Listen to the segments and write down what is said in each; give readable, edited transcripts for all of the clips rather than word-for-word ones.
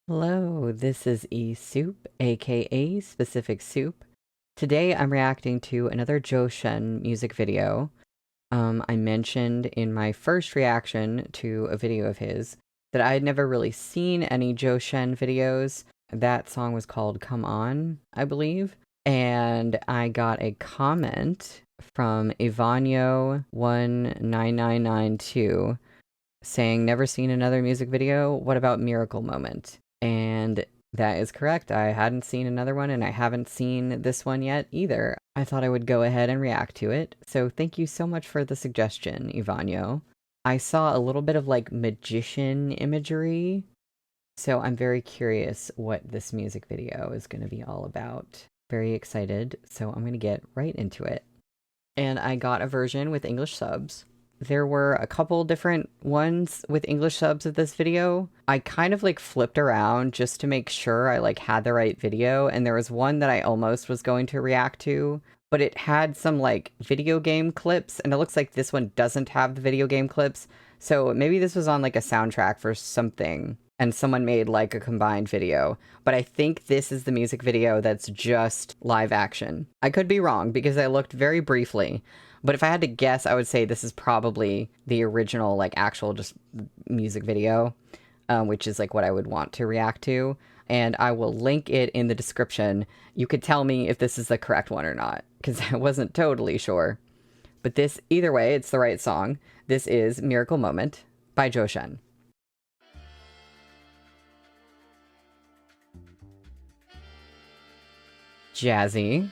Hello, this is Soup, aka Specific Soup. Today I'm reacting to another ZHOU music video. I mentioned in my first reaction to a video of his that I had never really seen any ZHOU videos. That song was called Come On, I believe. And I got a comment from Ivanyo19992 saying, never seen another music video? What about Miracle Moment? And that is correct. I hadn't seen another one, and I haven't seen this one yet either. I thought I would go ahead and react to it. So thank you so much for the suggestion, Ivanyo. I saw a little bit of like magician imagery, so I'm very curious what this music video is going to be all about. Very excited, so I'm going to get right into it. And I got a version with English subs. There were a couple different ones with English subs of this video. I kind of like flipped around just to make sure I like had the right video, and there was one that I almost was going to react to, but it had some like video game clips, and it looks like this one doesn't have the video game clips, so maybe this was on like a soundtrack for something, and someone made like a combined video. But I think this is the music video that's just live action. I could be wrong because I looked very briefly. But if I had to guess, I would say this is probably the original, like, actual just music video, which is, like, what I would want to react to. And I will link it in the description. You could tell me if this is the correct one or not, because I wasn't totally sure. But this, either way, it's the right song. This is Miracle Moment by ZHOU. Jazzy.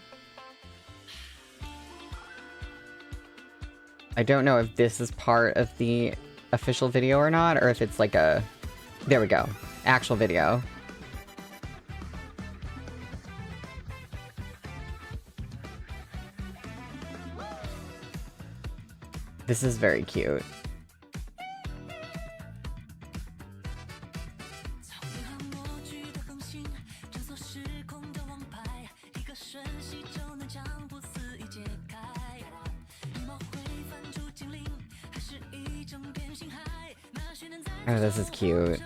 I don't know if this is part of the official video or not, or if it's like a... There we go. Actual video. This is very cute. Oh, this is cute.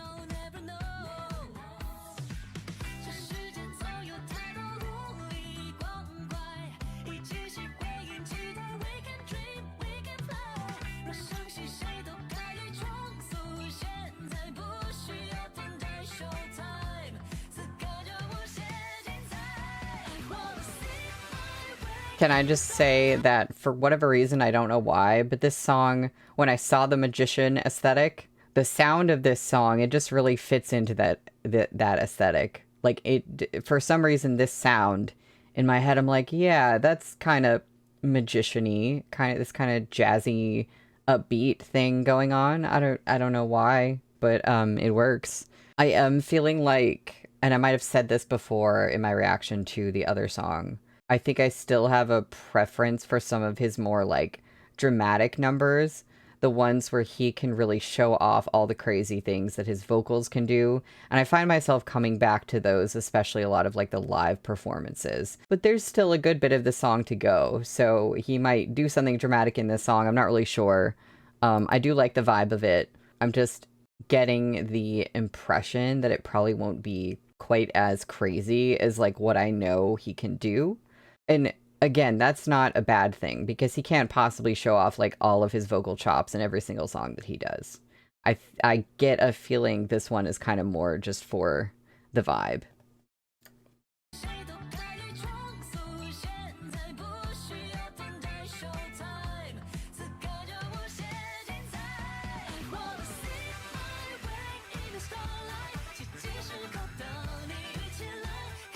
Can I just say that for whatever reason, I don't know why, but this song, when I saw the magician aesthetic, the sound of this song, it just really fits into that aesthetic. Like, it, for some reason, this sound, in my head, I'm like, yeah, that's kind of magician-y, this kind of jazzy, upbeat thing going on. I don't know why, but it works. I am feeling like, and I might have said this before in my reaction to the other song, I think I still have a preference for some of his more, like, dramatic numbers. The ones where he can really show off all the crazy things that his vocals can do. And I find myself coming back to those, especially a lot of, like, the live performances. But there's still a good bit of the song to go, so he might do something dramatic in this song. I'm not really sure. I do like the vibe of it. I'm just getting the impression that it probably won't be quite as crazy as, like, what I know he can do. And again, that's not a bad thing, because he can't possibly show off like all of his vocal chops in every single song that he does. I get a feeling this one is kind of more just for the vibe.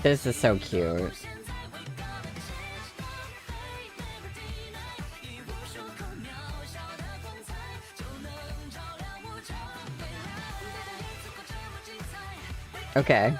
This is so cute. Okay.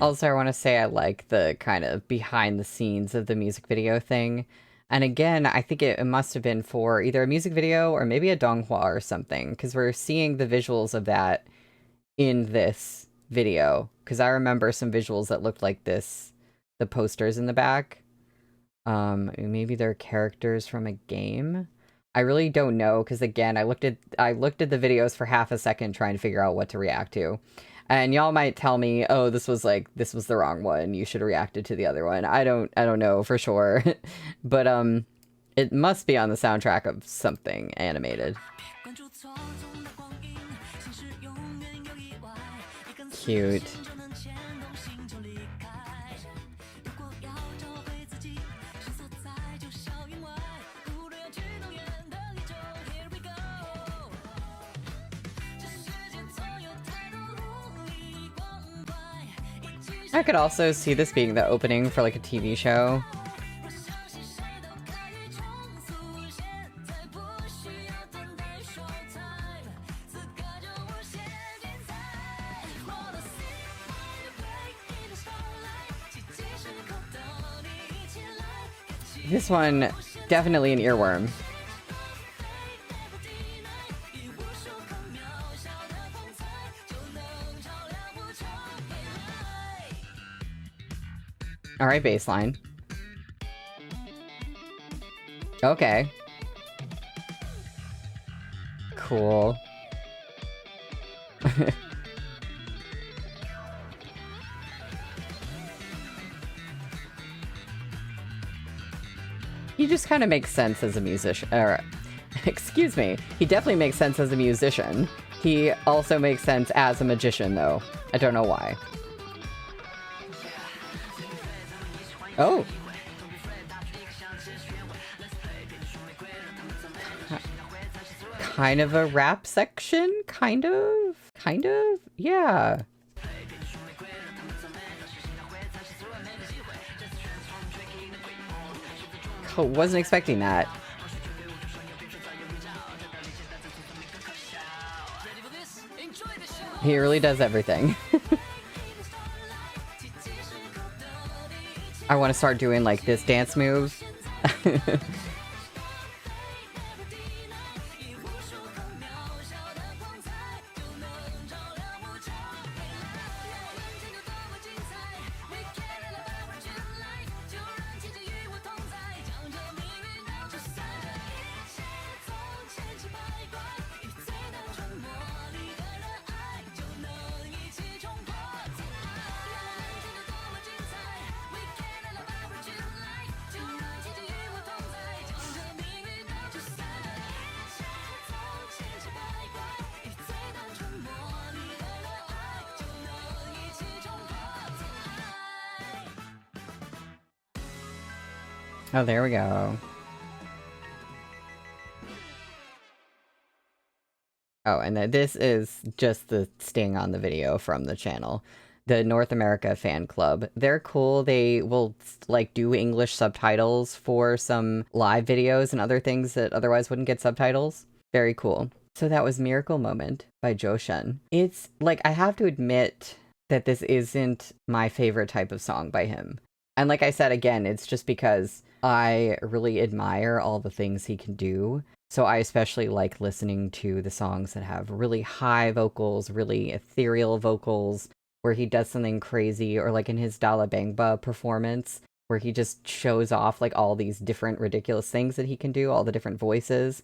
Also, I want to say I like the kind of behind the scenes of the music video thing. And again, I think it must have been for either a music video or maybe a donghua or something, because we're seeing the visuals of that in this video, because I remember some visuals that looked like this, the posters in the back. Maybe they're characters from a game. I really don't know, because again, I looked at the videos for half a second trying to figure out what to react to. And y'all might tell me, oh, this was the wrong one. You should have reacted to the other one. I don't know for sure. But it must be on the soundtrack of something animated. Cute. I could also see this being the opening for like a TV show. This one, definitely an earworm. All right, baseline. Okay. Cool. He just kind of makes sense as a musician. Excuse me. He definitely makes sense as a musician. He also makes sense as a magician, though. I don't know why. Oh. Kind of a rap section? Kind of? Kind of? Yeah. Oh, wasn't expecting that. He really does everything. I want to start doing like this dance move. Oh, there we go. Oh, and this is just the sting on the video from the channel. The North America fan club. They're cool. They will, like, do English subtitles for some live videos and other things that otherwise wouldn't get subtitles. Very cool. So that was Miracle Moment by ZHOU. It's, like, I have to admit that this isn't my favorite type of song by him. And like I said, again, it's just because I really admire all the things he can do. So I especially like listening to the songs that have really high vocals, really ethereal vocals, where he does something crazy, or like in his Dala Bangba performance, where he just shows off like all these different ridiculous things that he can do, all the different voices.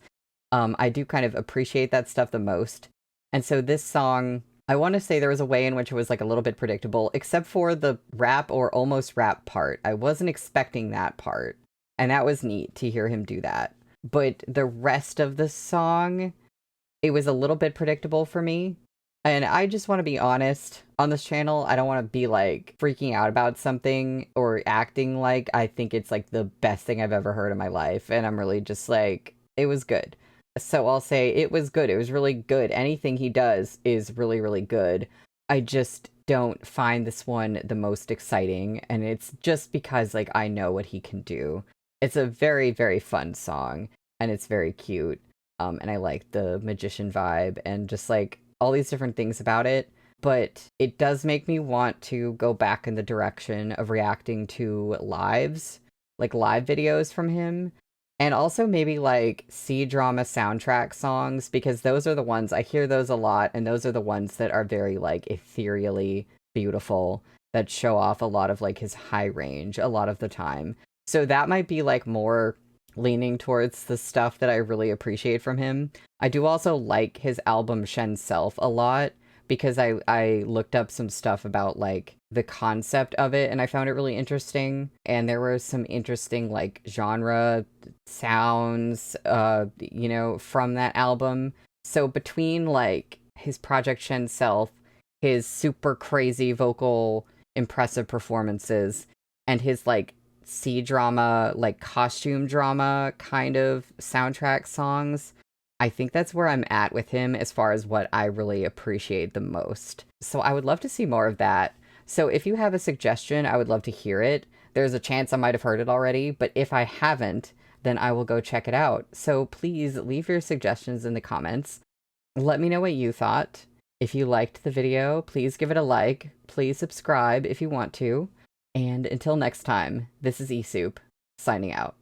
I do kind of appreciate that stuff the most. And so this song, I want to say there was a way in which it was like a little bit predictable, except for the rap or almost rap part. I wasn't expecting that part. And that was neat to hear him do that. But the rest of the song, it was a little bit predictable for me. And I just want to be honest, on this channel, I don't want to be like freaking out about something or acting like I think it's like the best thing I've ever heard in my life. And I'm really just like, it was good. So I'll say it was good. It was really good. Anything he does is really, really good. I just don't find this one the most exciting. And it's just because like I know what he can do. It's a very, very fun song, and it's very cute, and I like the magician vibe, and just, like, all these different things about it, but it does make me want to go back in the direction of reacting to lives, like, live videos from him, And also maybe like C-drama soundtrack songs, because those are the ones I hear those a lot, and those are the ones that are very like ethereally beautiful, that show off a lot of like his high range a lot of the time. So that might be like more leaning towards the stuff that I really appreciate from him. I do also like his album Shen Self a lot, because I looked up some stuff about like the concept of it, and I found it really interesting, and there were some interesting like genre sounds from that album. So between like his Project Shen Self, his super crazy vocal impressive performances, and his like C-drama, like costume drama kind of soundtrack songs, I think that's where I'm at with him as far as what I really appreciate the most. So I would love to see more of that. So if you have a suggestion, I would love to hear it. There's a chance I might have heard it already, but if I haven't, then I will go check it out. So please leave your suggestions in the comments. Let me know what you thought. If you liked the video, please give it a like. Please subscribe if you want to. And until next time, this is eSoup, signing out.